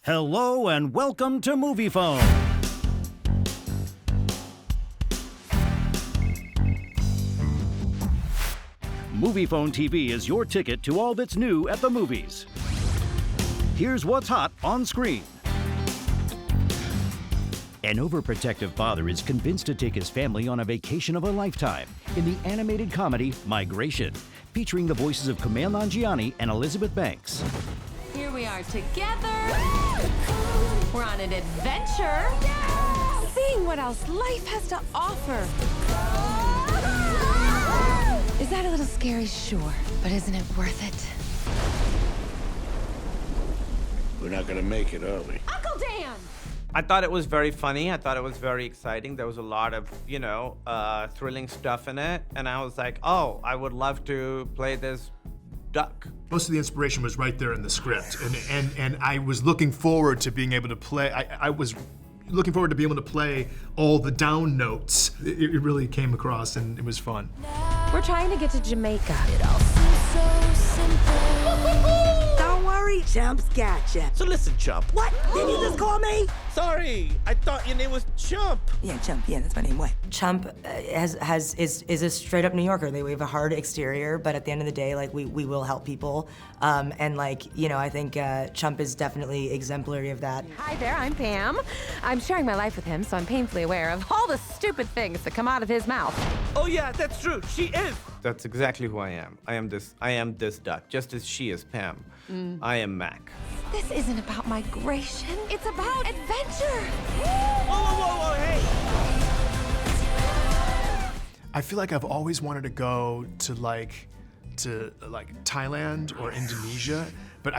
Hello and welcome to Moviefone. Moviefone TV is your ticket to all that's new at the movies. Here's what's hot on screen. An overprotective father is convinced to take his family on a vacation of a lifetime in the animated comedy Migration, featuring the voices of Kumail Nanjiani and Elizabeth Banks. Here we are together. We're on an adventure. Seeing what else life has to offer. Is that a little scary? Sure. But isn't it worth it? We're not gonna make it, are we? Uncle Dan! I thought it was very funny. I thought it was very exciting. There was a lot of, thrilling stuff in it. And I was like, oh, I would love to play this duck. Most of the inspiration was right there in the script. And I was looking forward to being able to play, I was looking forward to being able to play all the down notes. It really came across and it was fun. We're trying to get to Jamaica. Don't worry, Chump's gotcha. So listen, Chump. What? Did you just call me? Sorry, I thought your name was Chump. Yeah, Chump. Yeah, that's my name. What? Chump is a straight up New Yorker. We have a hard exterior, but at the end of the day, like we will help people. I think Chump is definitely exemplary of that. Hi there, I'm Pam. I'm sharing my life with him, so I'm painfully aware of all the stupid things that come out of his mouth. Oh yeah, that's true. She is. That's exactly who I am. I am this duck, just as she is Pam. I am Mac. This isn't about migration. It's about adventure. Whoa, hey! I feel like I've always wanted to go to Thailand or Indonesia, but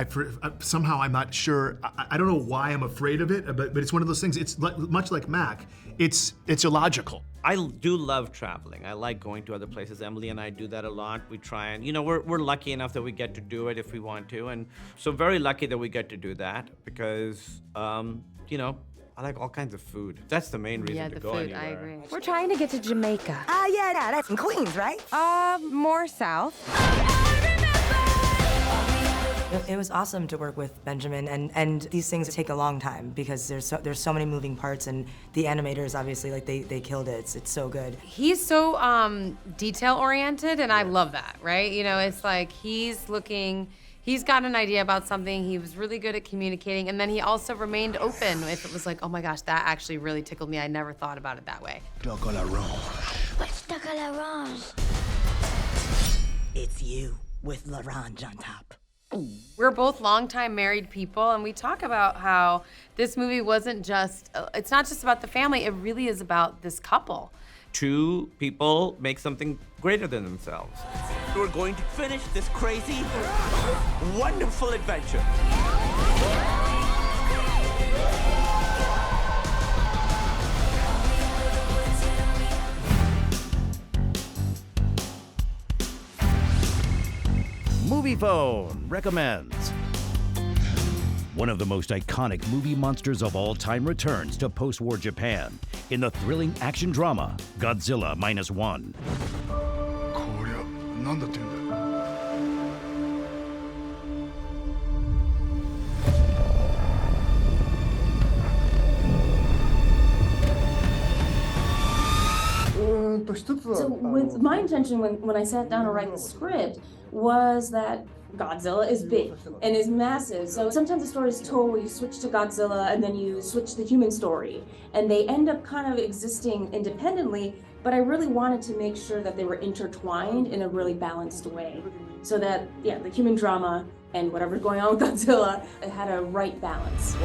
somehow I'm not sure. I don't know why I'm afraid of it, but it's one of those things. It's much like Mac. It's illogical. I do love traveling. I like going to other places. Emily and I do that a lot. We try and, we're lucky enough that we get to do it if we want to. And so very lucky that we get to do that because, I like all kinds of food. That's the main reason to go anywhere. I agree. We're trying to get to Jamaica. Yeah, that's in Queens, right? More south. It was awesome to work with Benjamin, and these things take a long time because there's so many moving parts, and the animators obviously they killed it. It's so good. He's so detail oriented, and I love that, right? It's like he's got an idea about something, he was really good at communicating, and then he also remained open if it was like, oh my gosh, that actually really tickled me. I never thought about it that way. What's duck à l'orange? It's you with l'orange on top. We're both longtime married people, and we talk about how this movie it's not just about the family, it really is about this couple. Two people make something greater than themselves. We're going to finish this crazy, wonderful adventure. Moviefone recommends. One of the most iconic movie monsters of all time returns to post-war Japan in the thrilling action drama Godzilla Minus One. So with my intention when I sat down to write the script was that Godzilla is big and is massive. So sometimes the story is told where you switch to Godzilla and then you switch the human story. And they end up kind of existing independently, but I really wanted to make sure that they were intertwined in a really balanced way. So that, the human drama and whatever's going on with Godzilla, it had a right balance. In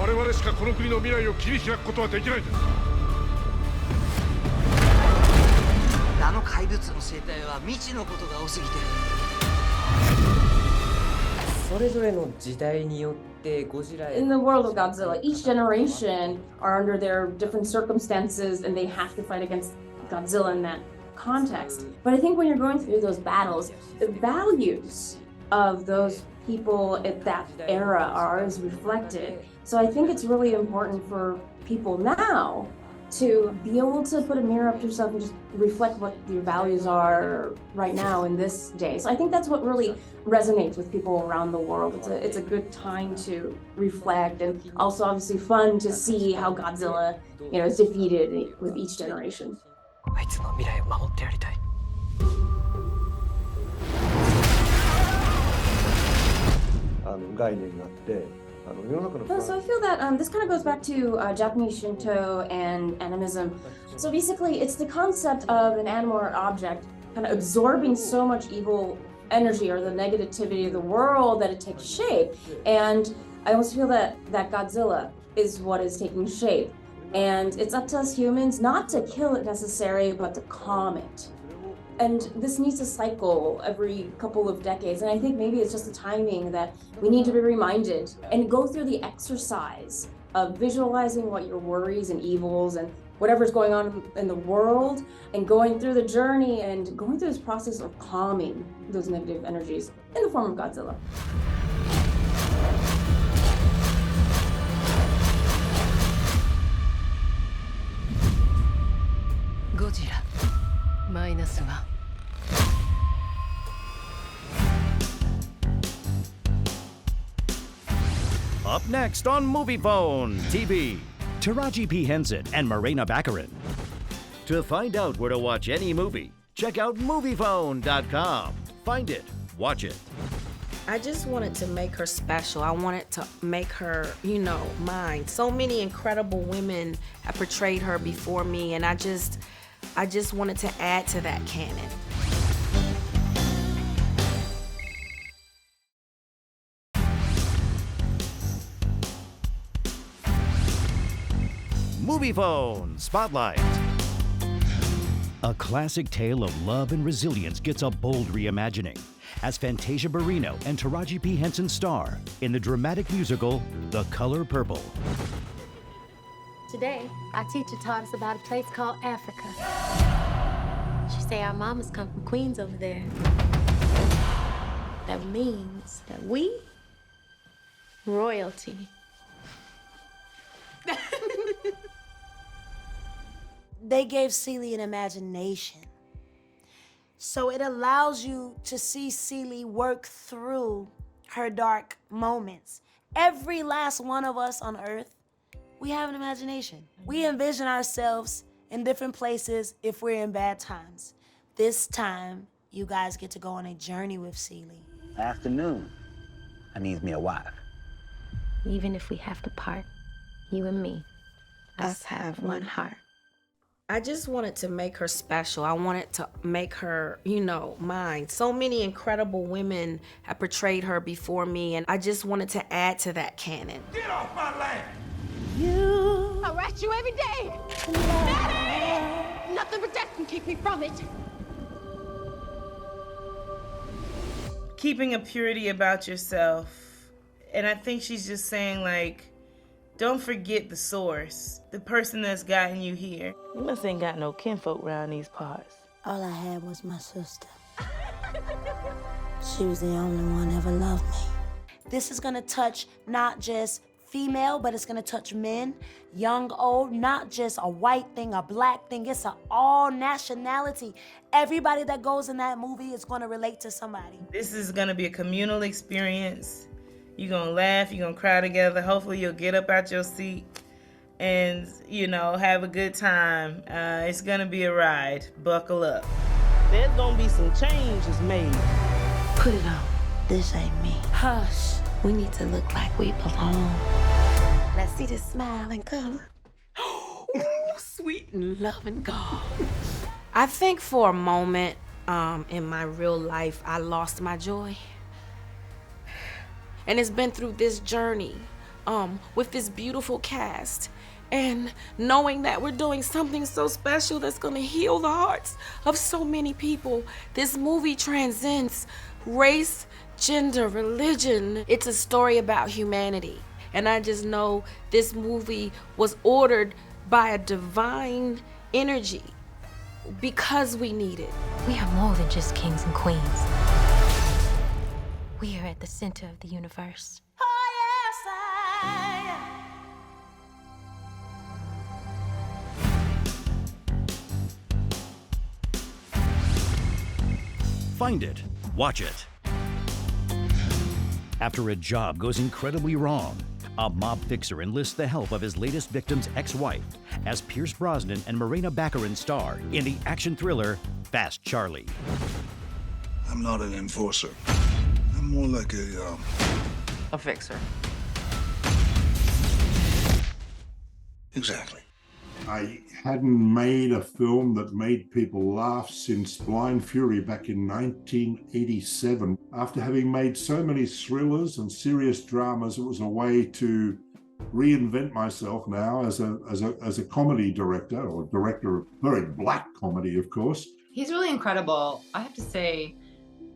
the world of Godzilla, each generation are under their different circumstances and they have to fight against Godzilla in that context. But I think when you're going through those battles, the values of those people at that era are always reflected. So I think it's really important for people now to be able to put a mirror up to yourself and just reflect what your values are right now in this day. So I think that's what really resonates with people around the world. It's a good time to reflect, and also obviously fun to see how Godzilla, is defeated with each generation. So I feel that this kind of goes back to Japanese Shinto and animism. So basically, it's the concept of an animal or object kind of absorbing so much evil energy or the negativity of the world that it takes shape. And I almost feel that Godzilla is what is taking shape. And it's up to us humans not to kill it necessarily, but to calm it. And this needs to cycle every couple of decades. And I think maybe it's just the timing that we need to be reminded and go through the exercise of visualizing what your worries and evils and whatever's going on in the world, and going through the journey and going through this process of calming those negative energies in the form of Godzilla. Godzilla Minus One. Up next on Moviefone TV, Taraji P. Henson and Morena Baccarin. To find out where to watch any movie, check out Moviefone.com. Find it, watch it. I just wanted to make her special. I wanted to make her, mine. So many incredible women have portrayed her before me, and I just wanted to add to that canon. Moviefone Spotlight. A classic tale of love and resilience gets a bold reimagining as Fantasia Barrino and Taraji P. Henson star in the dramatic musical The Color Purple. Today, our teacher taught us about a place called Africa. She say our mamas come from Queens over there. That means that we, royalty. They gave Celie an imagination. So it allows you to see Celie work through her dark moments. Every last one of us on Earth, we have an imagination. We envision ourselves in different places if we're in bad times. This time, you guys get to go on a journey with Celie. Afternoon. I needs me a wife. Even if we have to part, you and me, us have one heart. I just wanted to make her special. I wanted to make her, mine. So many incredible women have portrayed her before me, and I just wanted to add to that canon. Get off my land! I harass you every day! Daddy! Nothing but death can keep me from it. Keeping a purity about yourself. And I think she's just saying, don't forget the source, the person that's gotten you here. You must ain't got no kinfolk around these parts. All I had was my sister. She was the only one ever loved me. This is gonna touch not just female, but it's gonna touch men, young, old, not just a white thing, a black thing. It's an all nationality. Everybody that goes in that movie is gonna relate to somebody. This is gonna be a communal experience. You're gonna laugh, you're gonna cry together. Hopefully you'll get up out your seat and, have a good time. It's gonna be a ride. Buckle up. There's gonna be some changes made. Put it on. This ain't me. Hush. We need to look like we belong. Let's see this smile and color. Sweet and loving God. I think for a moment in my real life, I lost my joy. And it's been through this journey with this beautiful cast, and knowing that we're doing something so special that's gonna heal the hearts of so many people. This movie transcends race, gender, religion. It's a story about humanity. And I just know this movie was ordered by a divine energy because we need it. We are more than just kings and queens. We are at the center of the universe. Oh, yes, I am. Find it, watch it. After a job goes incredibly wrong, a mob fixer enlists the help of his latest victim's ex-wife as Pierce Brosnan and Morena Baccarin star in the action thriller Fast Charlie. I'm not an enforcer. I'm more like A fixer. Exactly. I hadn't made a film that made people laugh since Blind Fury back in 1987. After having made so many thrillers and serious dramas, it was a way to reinvent myself now as a comedy director, or director of very black comedy, of course. He's really incredible. I have to say,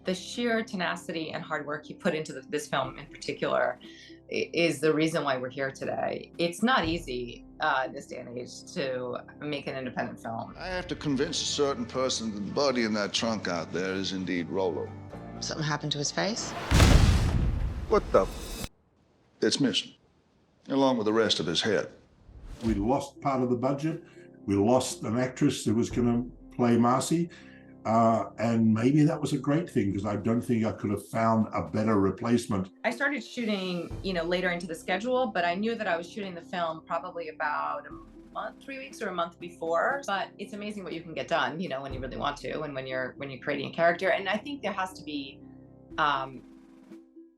the sheer tenacity and hard work he put into this film in particular is the reason why we're here today. It's not easy in this day and age to make an independent film. I have to convince a certain person that the body in that trunk out there is indeed Rolo. Something happened to his face? What the? It's missing, along with the rest of his head. We lost part of the budget. We lost an actress who was going to play Marcy. And maybe that was a great thing, because I don't think I could have found a better replacement. I started shooting, later into the schedule, but I knew that I was shooting the film probably about a month, 3 weeks or a month before. But it's amazing what you can get done, when you really want to, and when you're creating a character. And I think there has to be an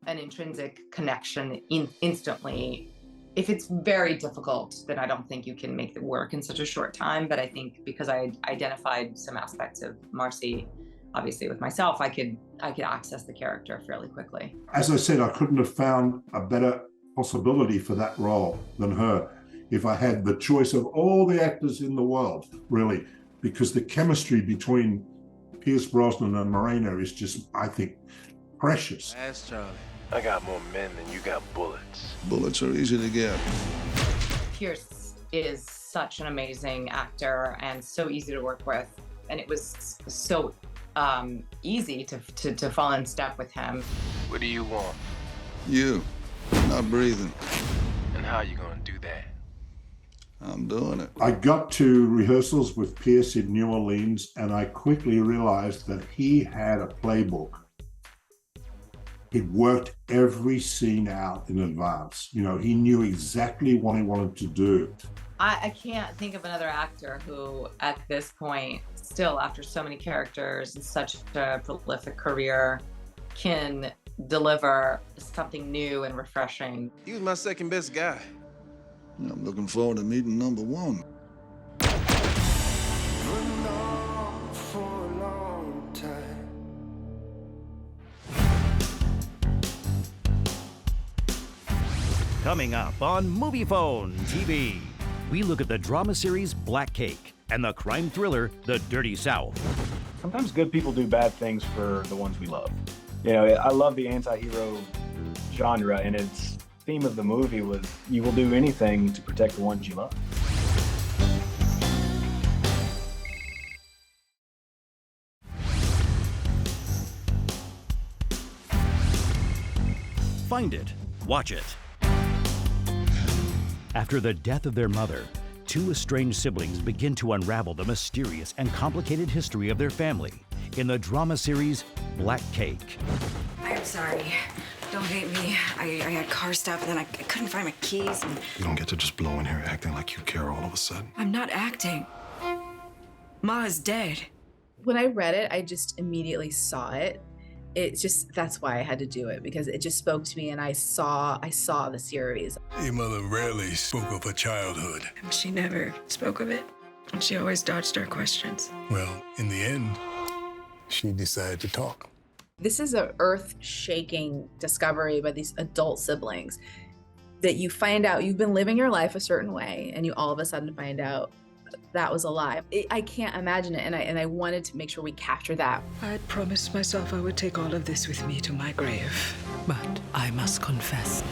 intrinsic connection instantly. If it's very difficult, then I don't think you can make it work in such a short time. But I think because I identified some aspects of Marcy, obviously with myself, I could access the character fairly quickly. As I said, I couldn't have found a better possibility for that role than her if I had the choice of all the actors in the world, really, because the chemistry between Pierce Brosnan and Morena is just, I think, precious. Ask Charlie. I got more men than you got bullets. Bullets are easy to get. Pierce is such an amazing actor and so easy to work with. And it was so easy to fall in step with him. What do you want? You, not breathing. And how you gonna do that? I'm doing it. I got to rehearsals with Pierce in New Orleans, and I quickly realized that he had a playbook. He'd worked every scene out in advance. He knew exactly what he wanted to do. I can't think of another actor who, at this point, still after so many characters and such a prolific career, can deliver something new and refreshing. He was my second best guy. I'm looking forward to meeting number one. Coming up on Moviefone TV, we look at the drama series Black Cake and the crime thriller The Dirty South. Sometimes good people do bad things for the ones we love. I love the anti-hero genre, and its theme of the movie was you will do anything to protect the ones you love. Find it, watch it. After the death of their mother, two estranged siblings begin to unravel the mysterious and complicated history of their family in the drama series Black Cake. I'm sorry. Don't hate me. I had car stuff, and then I couldn't find my keys. You don't get to just blow in here acting like you care all of a sudden. I'm not acting. Ma is dead. When I read it, I just immediately saw it. That's why I had to do it, because it just spoke to me, and I saw the series. Your mother rarely spoke of her childhood. She never spoke of it. And she always dodged our questions. Well, in the end, she decided to talk. This is an earth-shaking discovery by these adult siblings that you find out you've been living your life a certain way, and you all of a sudden find out that was a lie. I can't imagine it, and I wanted to make sure we capture that. I'd promised myself I would take all of this with me to my grave. But I must confess,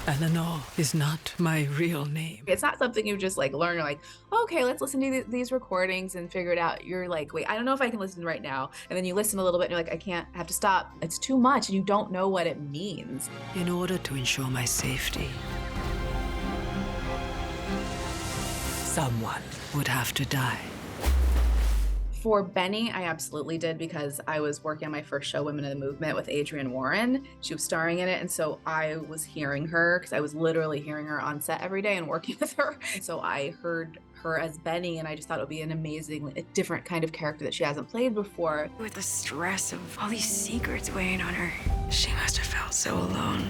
Eleanor is not my real name. It's not something you just learn. You're like, okay, let's listen to these recordings and figure it out. You're like, wait, I don't know if I can listen right now. And then you listen a little bit and you're like, I have to stop. It's too much, and you don't know what it means. In order to ensure my safety, someone would have to die. For Benny, I absolutely did, because I was working on my first show, Women in the Movement, with Adrienne Warren. She was starring in it, and so I was hearing her, because I was literally hearing her on set every day and working with her. So I heard her as Benny, and I just thought it would be an amazing, a different kind of character that she hasn't played before. With the stress of all these secrets weighing on her, she must have felt so alone.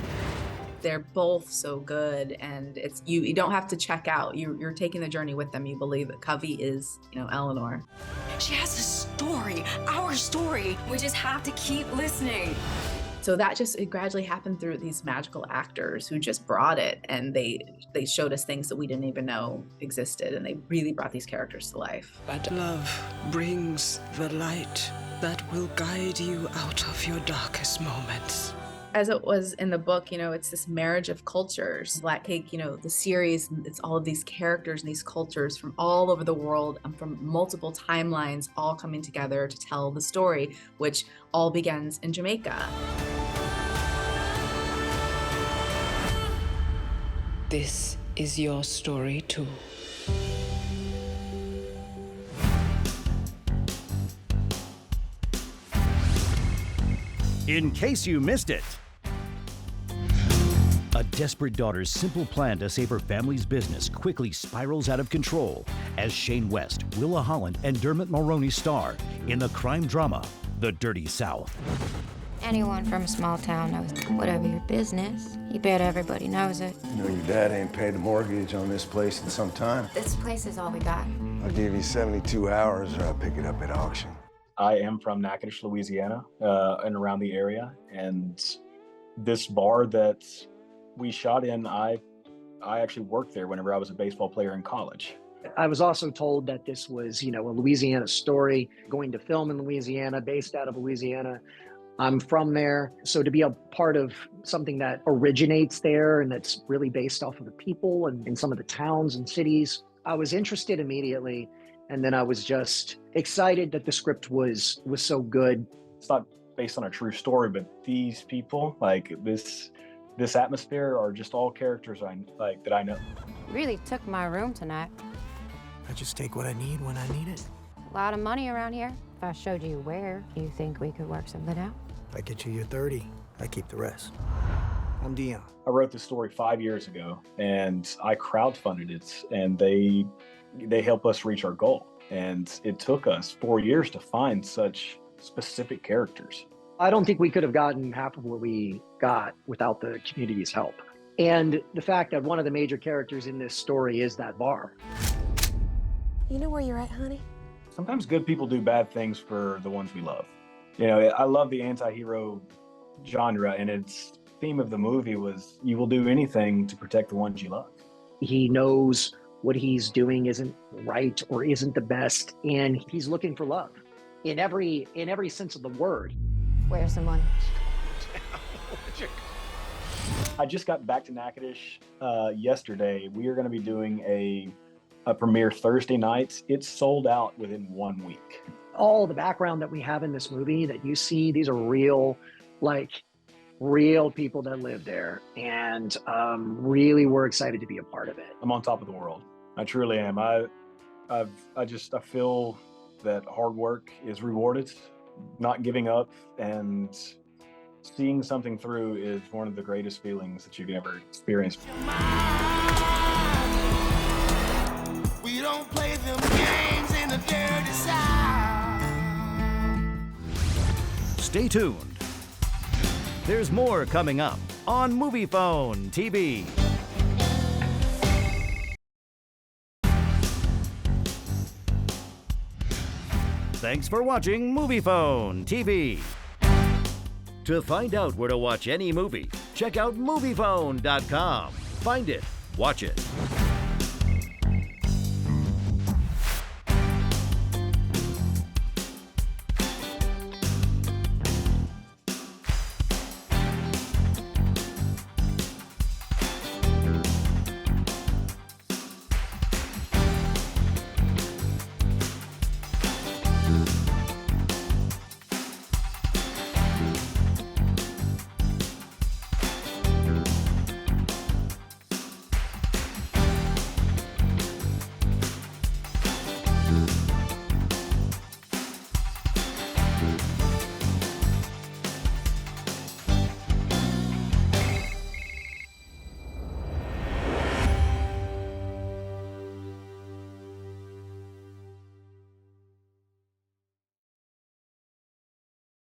They're both so good, and it's you don't have to check out. You're taking the journey with them. You believe that Covey is, Eleanor. She has a story, our story. We just have to keep listening. So it gradually happened through these magical actors who just brought it, and they showed us things that we didn't even know existed, and they really brought these characters to life. But love brings the light that will guide you out of your darkest moments. As it was in the book, it's this marriage of cultures. Black Cake, the series, it's all of these characters and these cultures from all over the world and from multiple timelines all coming together to tell the story, which all begins in Jamaica. This is your story too. In case you missed it. A desperate daughter's simple plan to save her family's business quickly spirals out of control as Shane West, Willa Holland, and Dermot Mulroney star in the crime drama, The Dirty South. Anyone from a small town knows whatever your business, you bet everybody knows it. Your dad ain't paid the mortgage on this place in some time. This place is all we got. I'll give you 72 hours or I'll pick it up at auction. I am from Natchitoches, Louisiana, and around the area. And this bar that we shot in, I actually worked there whenever I was a baseball player in college. I was also told that this was, a Louisiana story, going to film in Louisiana, based out of Louisiana. I'm from there. So to be a part of something that originates there and that's really based off of the people and in some of the towns and cities, I was interested immediately. And then I was just excited that the script was so good. It's not based on a true story, but these people, like this atmosphere, are just all characters that I know. You really took my room tonight. I just take what I need when I need it. A lot of money around here. If I showed you where, you think we could work something out? If I get you your 30, I keep the rest. I'm Dion. I wrote this story 5 years ago, and I crowdfunded it, and they help us reach our goal. And it took us 4 years to find such specific characters. I don't think we could have gotten half of what we got without the community's help. And the fact that one of the major characters in this story is that bar. You know where you're at, honey? Sometimes good people do bad things for the ones we love. I love the anti-hero genre, and its theme of the movie was you will do anything to protect the ones you love. He knows what he's doing isn't right or isn't the best, and he's looking for love in every sense of the word. Where's the money? I just got back to Natchitoches yesterday. We are going to be doing a premiere Thursday nights. It's sold out within 1 week. All the background that we have in this movie that you see, these are real people that live there, and really we're excited to be a part of it. I'm on top of the world. I truly am. I feel that hard work is rewarded. Not giving up and seeing something through is one of the greatest feelings that you can ever experience. We don't play them games in the dirty side. Stay tuned. There's more coming up on Moviefone TV. Thanks for watching Moviefone TV. To find out where to watch any movie, check out Moviefone.com. Find it, watch it.